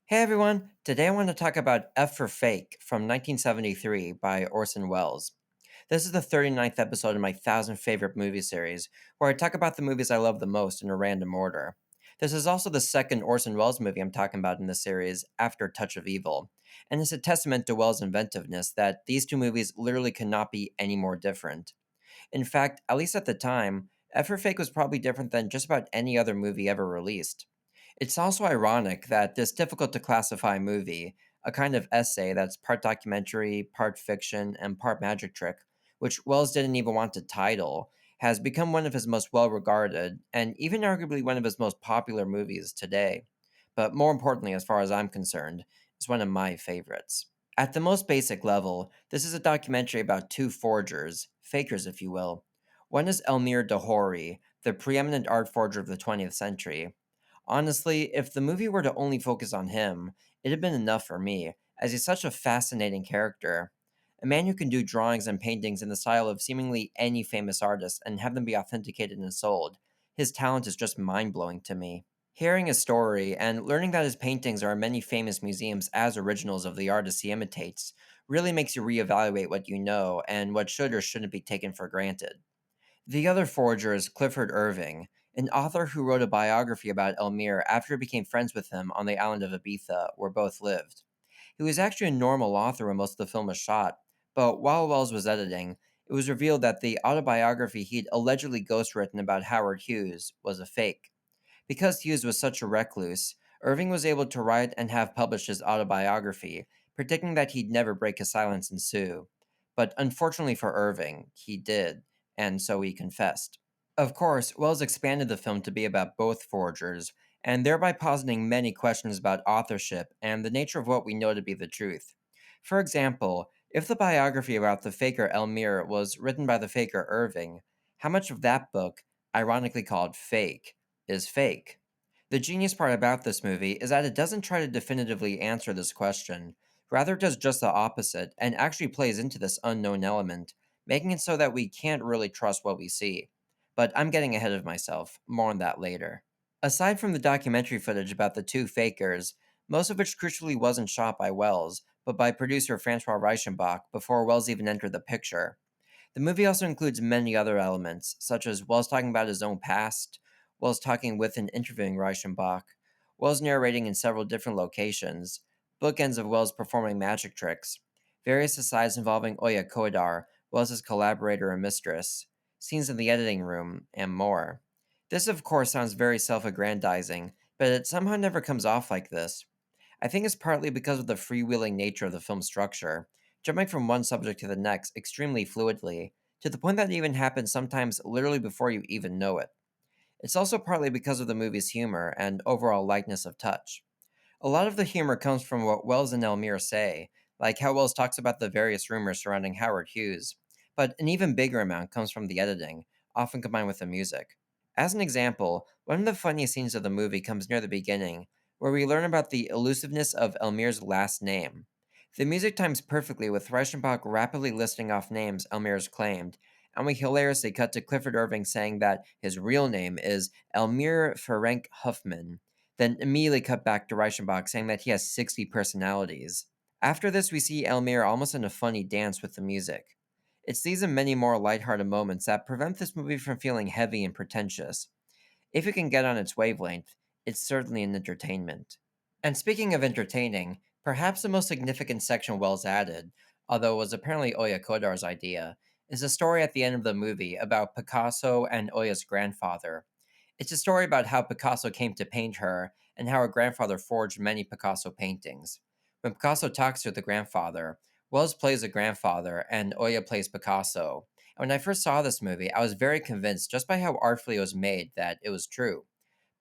Hey everyone, today I want to talk about F for Fake from 1973 by Orson Welles. This is the 39th episode of my 1,000 favorite movie series, where I talk about the movies I love the most in a random order. This is also the second Orson Welles movie I'm talking about in this series, after Touch of Evil, and it's a testament to Welles' inventiveness that these two movies literally could not be any more different. In fact, at least at the time, F for Fake was probably different than just about any other movie ever released. It's also ironic that this difficult to classify movie, a kind of essay that's part documentary, part fiction, and part magic trick, which Wells didn't even want to title, has become one of his most well regarded and even arguably one of his most popular movies today. But more importantly, as far as I'm concerned, is one of my favorites. At the most basic level, this is a documentary about two forgers, fakers if you will. One is Elmire Dahori, the preeminent art forger of the 20th century. Honestly, if the movie were to only focus on him, it'd have been enough for me, as he's such a fascinating character. A man who can do drawings and paintings in the style of seemingly any famous artist and have them be authenticated and sold. His talent is just mind blowing to me. Hearing his story and learning that his paintings are in many famous museums as originals of the artists he imitates really makes you reevaluate what you know and what should or shouldn't be taken for granted. The other forger is Clifford Irving, an author who wrote a biography about Elmire after he became friends with him on the island of Ibiza, where both lived. He was actually a normal author when most of the film was shot, but while Wells was editing, it was revealed that the autobiography he'd allegedly ghostwritten about Howard Hughes was a fake. Because Hughes was such a recluse, Irving was able to write and have published his autobiography, predicting that he'd never break his silence and sue. But unfortunately for Irving, he did, and so he confessed. Of course, Wells expanded the film to be about both forgers, and thereby positing many questions about authorship and the nature of what we know to be the truth. For example, if the biography about the faker Elmire was written by the faker Irving, how much of that book, ironically called Fake, is fake? The genius part about this movie is that it doesn't try to definitively answer this question. Rather, it does just the opposite and actually plays into this unknown element, making it so that we can't really trust what we see. But I'm getting ahead of myself. More on that later. Aside from the documentary footage about the two fakers, most of which crucially wasn't shot by Wells, but by producer Francois Reichenbach before Wells even entered the picture, the movie also includes many other elements, such as Wells talking about his own past, Wells talking with and interviewing Reichenbach, Wells narrating in several different locations, bookends of Wells performing magic tricks, various asides involving Oya Kodar, Wells's collaborator and mistress, scenes in the editing room, and more. This, of course, sounds very self aggrandizing, but it somehow never comes off like this. I think it's partly because of the freewheeling nature of the film's structure, jumping from one subject to the next extremely fluidly, to the point that it even happens sometimes literally before you even know it. It's also partly because of the movie's humor and overall lightness of touch. A lot of the humor comes from what Wells and Elmire say, like how Wells talks about the various rumors surrounding Howard Hughes, but an even bigger amount comes from the editing, often combined with the music. As an example, one of the funniest scenes of the movie comes near the beginning, where we learn about the elusiveness of Elmire's last name. The music times perfectly with Reichenbach rapidly listing off names Elmire's claimed, and we hilariously cut to Clifford Irving saying that his real name is Elmire Ferenc Huffman, then immediately cut back to Reichenbach saying that he has 60 personalities. After this, we see Elmire almost in a funny dance with the music. It's these and many more lighthearted moments that prevent this movie from feeling heavy and pretentious. If you can get on its wavelength, it's certainly an entertainment. And speaking of entertaining, perhaps the most significant section Wells added, although it was apparently Oya Kodar's idea, is a story at the end of the movie about Picasso and Oya's grandfather. It's a story about how Picasso came to paint her and how her grandfather forged many Picasso paintings. When Picasso talks to the grandfather, Wells plays the grandfather and Oya plays Picasso. And when I first saw this movie, I was very convinced just by how artfully it was made that it was true.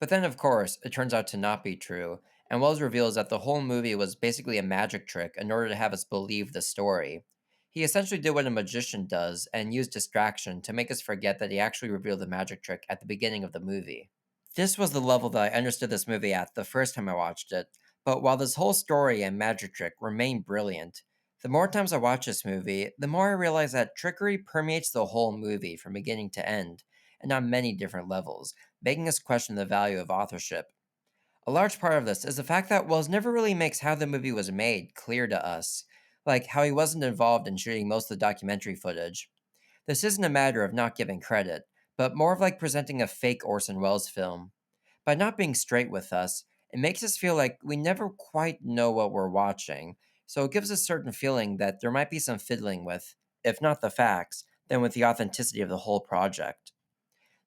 But then, of course, it turns out to not be true, and Wells reveals that the whole movie was basically a magic trick in order to have us believe the story. He essentially did what a magician does and used distraction to make us forget that he actually revealed the magic trick at the beginning of the movie. This was the level that I understood this movie at the first time I watched it, but while this whole story and magic trick remain brilliant, the more times I watch this movie, the more I realize that trickery permeates the whole movie from beginning to end, and on many different levels, making us question the value of authorship. A large part of this is the fact that Wells never really makes how the movie was made clear to us, like how he wasn't involved in shooting most of the documentary footage. This isn't a matter of not giving credit, but more of like presenting a fake Orson Welles film. By not being straight with us, it makes us feel like we never quite know what we're watching, so it gives a certain feeling that there might be some fiddling with, if not the facts, then with the authenticity of the whole project.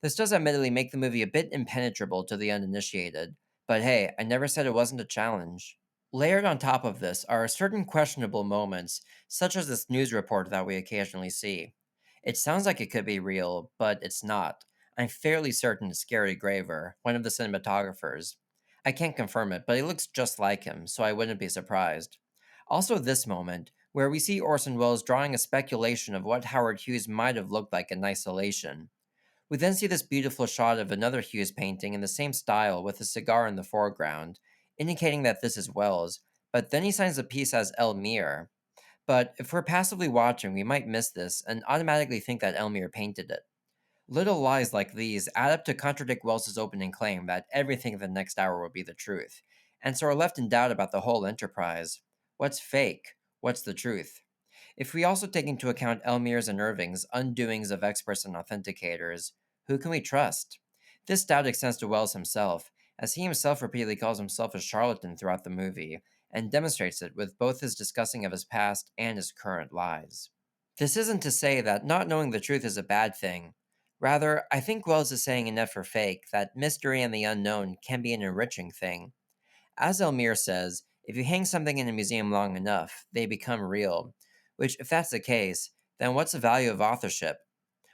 This does admittedly make the movie a bit impenetrable to the uninitiated, but hey, I never said it wasn't a challenge. Layered on top of this are certain questionable moments, such as this news report that we occasionally see. It sounds like it could be real, but it's not. I'm fairly certain it's Gary Graver, one of the cinematographers. I can't confirm it, but he looks just like him, so I wouldn't be surprised. Also, this moment, where we see Orson Welles drawing a speculation of what Howard Hughes might have looked like in isolation. We then see this beautiful shot of another Hughes painting in the same style with a cigar in the foreground, indicating that this is Wells, but then he signs the piece as Elmire. But if we're passively watching, we might miss this and automatically think that Elmire painted it. Little lies like these add up to contradict Wells's opening claim that everything in the next hour will be the truth, and so are left in doubt about the whole enterprise. What's fake? What's the truth? If we also take into account Elmir's and Irving's undoings of experts and authenticators, who can we trust? This doubt extends to Wells himself, as he himself repeatedly calls himself a charlatan throughout the movie, and demonstrates it with both his discussing of his past and his current lies. This isn't to say that not knowing the truth is a bad thing. Rather, I think Wells is saying in F for Fake that mystery and the unknown can be an enriching thing. As Elmire says, if you hang something in a museum long enough, they become real. Which, if that's the case, then what's the value of authorship?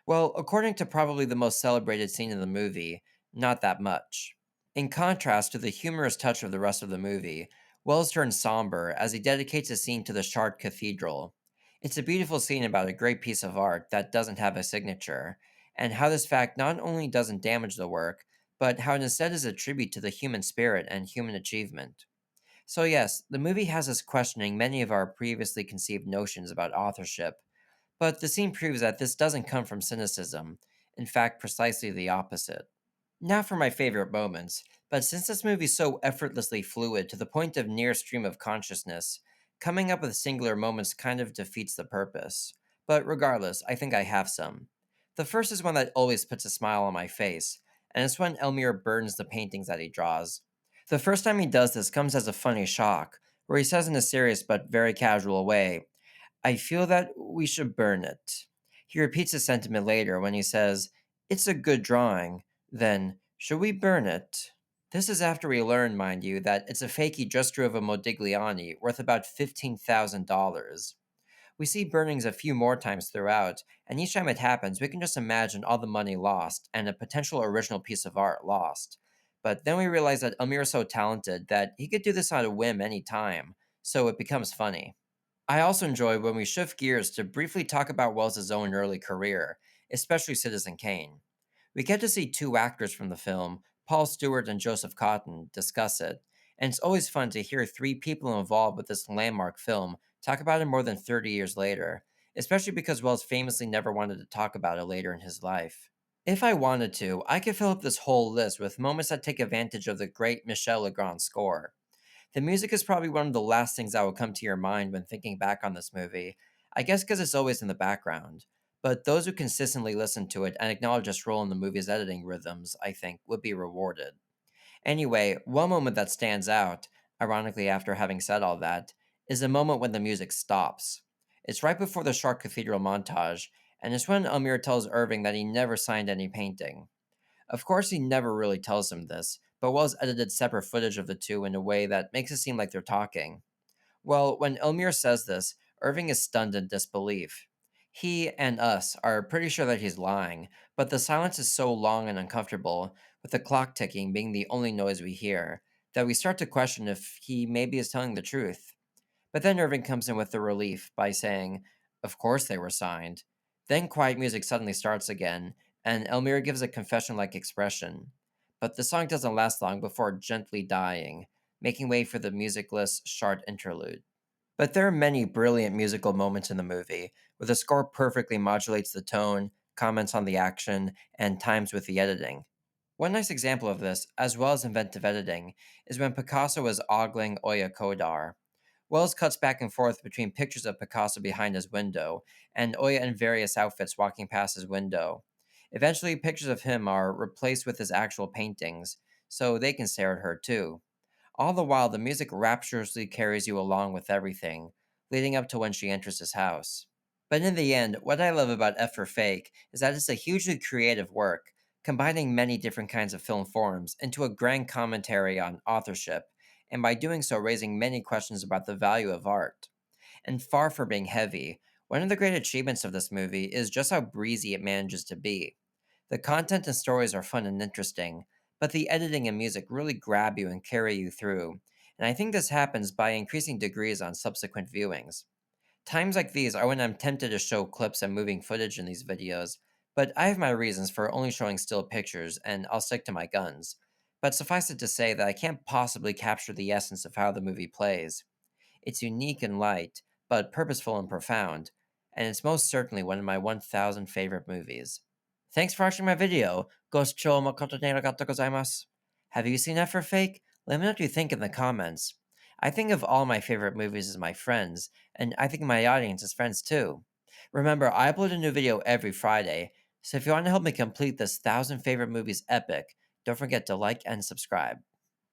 Well, according to probably the most celebrated scene in the movie, not that much. In contrast to the humorous touch of the rest of the movie, Wells turns somber as he dedicates a scene to the Chartres Cathedral. It's a beautiful scene about a great piece of art that doesn't have a signature, and how this fact not only doesn't damage the work, but how it instead is a tribute to the human spirit and human achievement. So, yes, the movie has us questioning many of our previously conceived notions about authorship, but the scene proves that this doesn't come from cynicism. In fact, precisely the opposite. Now for my favorite moments, but since this movie's so effortlessly fluid to the point of near stream of consciousness, coming up with singular moments kind of defeats the purpose. But regardless, I think I have some. The first is one that always puts a smile on my face, and it's when Elmire burns the paintings that he draws. The first time he does this comes as a funny shock, where he says in a serious but very casual way, I feel that we should burn it. He repeats the sentiment later when he says, It's a good drawing. Then, should we burn it? This is after we learn, mind you, that it's a fake he just drew of a Modigliani worth about $15,000. We see burnings a few more times throughout, and each time it happens, we can just imagine all the money lost and a potential original piece of art lost. But then we realize that Amir is so talented that he could do this on a whim any time, so it becomes funny. I also enjoy when we shift gears to briefly talk about Wells's own early career, especially Citizen Kane. We get to see two actors from the film, Paul Stewart and Joseph Cotten, discuss it, and it's always fun to hear three people involved with this landmark film talk about it more than 30 years later, especially because Wells famously never wanted to talk about it later in his life. If I wanted to, I could fill up this whole list with moments that take advantage of the great Michel Legrand score. The music is probably one of the last things that will come to your mind when thinking back on this movie, I guess because it's always in the background. But those who consistently listen to it and acknowledge its role in the movie's editing rhythms, I think, would be rewarded. Anyway, one moment that stands out, ironically after having said all that, is the moment when the music stops. It's right before the Chartres Cathedral montage, and it's when Amir tells Irving that he never signed any painting. Of course, he never really tells him this, but Wells edited separate footage of the two in a way that makes it seem like they're talking. Well, when Elmire says this, Irving is stunned in disbelief. He and us are pretty sure that he's lying, but the silence is so long and uncomfortable, with the clock ticking being the only noise we hear, that we start to question if he maybe is telling the truth. But then Irving comes in with the relief by saying, Of course they were signed. Then quiet music suddenly starts again, and Elmira gives a confession like expression. But the song doesn't last long before gently dying, making way for the musicless, short interlude. But there are many brilliant musical moments in the movie, where the score perfectly modulates the tone, comments on the action, and times with the editing. One nice example of this, as well as inventive editing, is when Picasso was ogling Oya Kodar. Wells cuts back and forth between pictures of Picasso behind his window and Oya in various outfits walking past his window. Eventually, pictures of him are replaced with his actual paintings, so they can stare at her too. All the while, the music rapturously carries you along with everything, leading up to when she enters his house. But in the end, what I love about F for Fake is that it's a hugely creative work, combining many different kinds of film forms into a grand commentary on authorship, and by doing so, raising many questions about the value of art. And far from being heavy, one of the great achievements of this movie is just how breezy it manages to be. The content and stories are fun and interesting, but the editing and music really grab you and carry you through. And I think this happens by increasing degrees on subsequent viewings. Times like these are when I'm tempted to show clips and moving footage in these videos, but I have my reasons for only showing still pictures, and I'll stick to my guns. But suffice it to say that I can't possibly capture the essence of how the movie plays. It's unique and light, but purposeful and profound, and it's most certainly one of my 1000 favorite movies. Thanks for watching my video. Goshoujo makoto ne arigatou gozaimasu. Have you seen F for Fake? Let me know what you think in the comments. I think of all my favorite movies as my friends, and I think my audience is friends too. Remember, I upload a new video every Friday, so if you want to help me complete this 1000 favorite movies epic, don't forget to like and subscribe.